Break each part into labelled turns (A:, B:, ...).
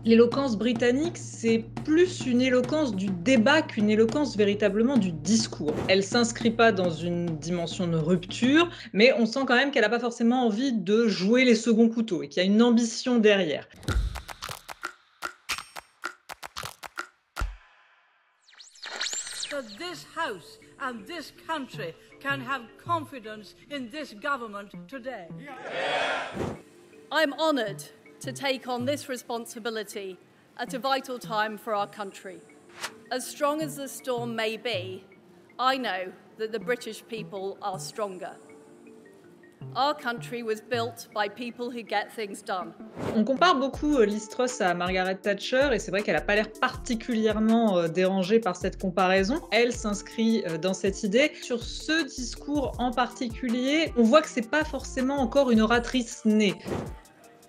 A: L'éloquence britannique, c'est plus une éloquence du débat qu'une éloquence véritablement du discours. Elle s'inscrit pas dans une dimension de rupture, mais on sent quand même qu'elle n'a pas forcément envie de jouer les seconds couteaux et qu'il y a une ambition derrière.
B: That this House and this country can have confidence in this government today.
C: I'm honoured to take on this responsibility at a vital time for our country. As strong as the storm may be, I know that the British people are stronger. Our country was built by people who get things done.
A: On compare beaucoup Liz Truss à Margaret Thatcher et c'est vrai qu'elle n'a pas l'air particulièrement dérangée par cette comparaison. Elle s'inscrit dans cette idée. Sur ce discours en particulier, on voit que c'est pas forcément encore une oratrice née.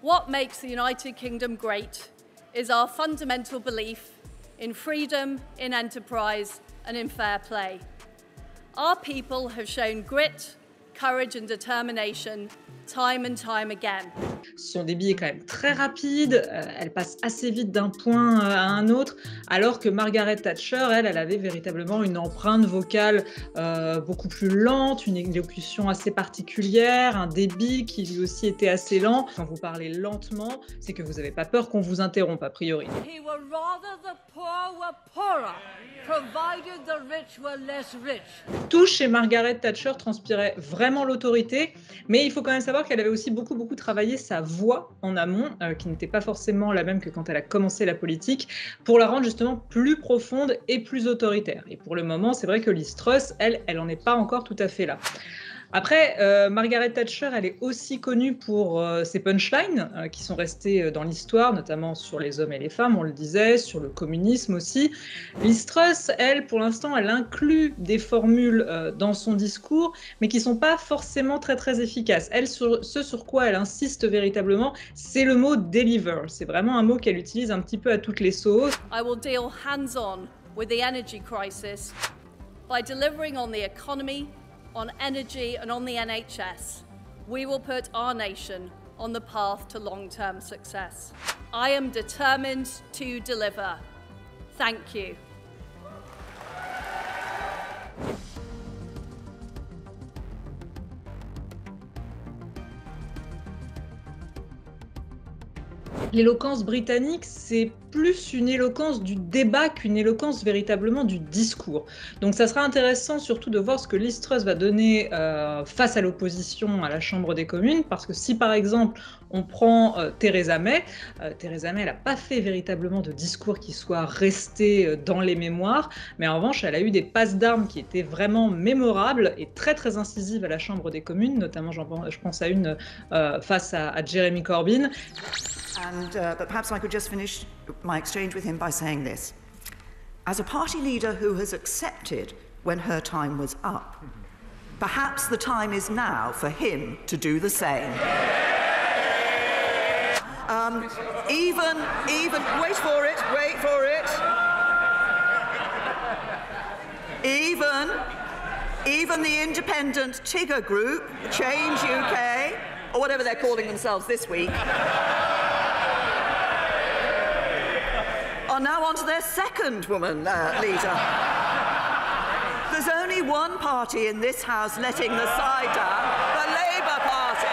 C: What makes the United Kingdom great is our fundamental belief in freedom, in enterprise and in fair play. Our people have shown grit, courage and determination time and time again.
A: Son débit est quand même très rapide, elle passe assez vite d'un point à un autre, alors que Margaret Thatcher, elle avait véritablement une empreinte vocale beaucoup plus lente, une élocution assez particulière, un débit qui lui aussi était assez lent. Quand vous parlez lentement, c'est que vous n'avez pas peur qu'on vous interrompe a priori.
B: He would rather the poor were poorer, provided the rich were less rich.
A: Tout chez Margaret Thatcher transpirait vraiment l'autorité, mais il faut quand même savoir qu'elle avait aussi beaucoup travaillé sa voix en amont, qui n'était pas forcément la même que quand elle a commencé la politique, pour la rendre justement plus profonde et plus autoritaire. Et pour le moment, c'est vrai que Liz Truss, elle en est pas encore tout à fait là. Après, Margaret Thatcher, elle est aussi connue pour ses punchlines qui sont restées dans l'histoire, notamment sur les hommes et les femmes, on le disait, sur le communisme aussi. Liz Truss, elle, pour l'instant, elle inclut des formules dans son discours, mais qui ne sont pas forcément très efficaces. Elle, ce sur quoi elle insiste véritablement, c'est le mot « deliver ». C'est vraiment un mot qu'elle utilise un petit peu à toutes les sauces.
C: I will deal hands-on with the energy crisis by delivering on the economy, on energy and on the NHS. We will put our nation on the path to long-term success. I am determined to deliver. Thank you.
A: L'éloquence britannique, c'est plus une éloquence du débat qu'une éloquence véritablement du discours. Donc ça sera intéressant surtout de voir ce que Liz Truss va donner face à l'opposition à la Chambre des communes, parce que si par exemple on prend Theresa May, elle n'a pas fait véritablement de discours qui soit resté dans les mémoires, mais en revanche elle a eu des passes d'armes qui étaient vraiment mémorables et très incisives à la Chambre des communes, notamment je pense à une face à Jeremy Corbyn.
D: But perhaps I could just finish my exchange with him by saying this. As a party leader who has accepted when her time was up, perhaps the time is now for him to do the same. Wait for it. Even the independent Tigger group, Change UK, or whatever they're calling themselves this week, are now on to their second woman leader. There's only one party in this House letting the side down, the Labour Party.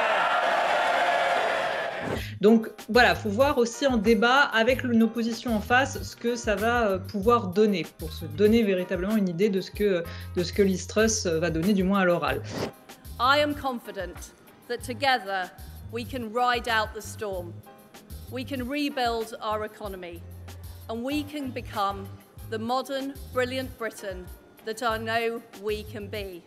A: Donc voilà, il faut voir aussi en débat avec une opposition en face ce que ça va pouvoir donner, pour se donner véritablement une idée de ce que Liz Truss va donner, du moins à l'oral.
C: I am confident that together we can ride out the storm. We can rebuild our economy. And we can become the modern, brilliant Britain that I know we can be.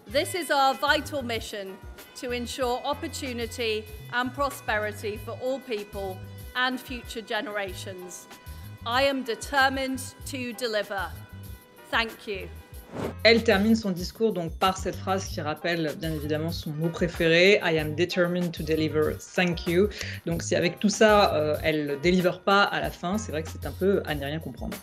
C: This is our vital mission to ensure opportunity and prosperity for all people and future generations. I am determined to deliver. Thank you.
A: Elle termine son discours donc par cette phrase qui rappelle bien évidemment son mot préféré, I am determined to deliver, thank you. Donc si avec tout ça, elle ne délivre pas à la fin, c'est vrai que c'est un peu à n'y rien comprendre.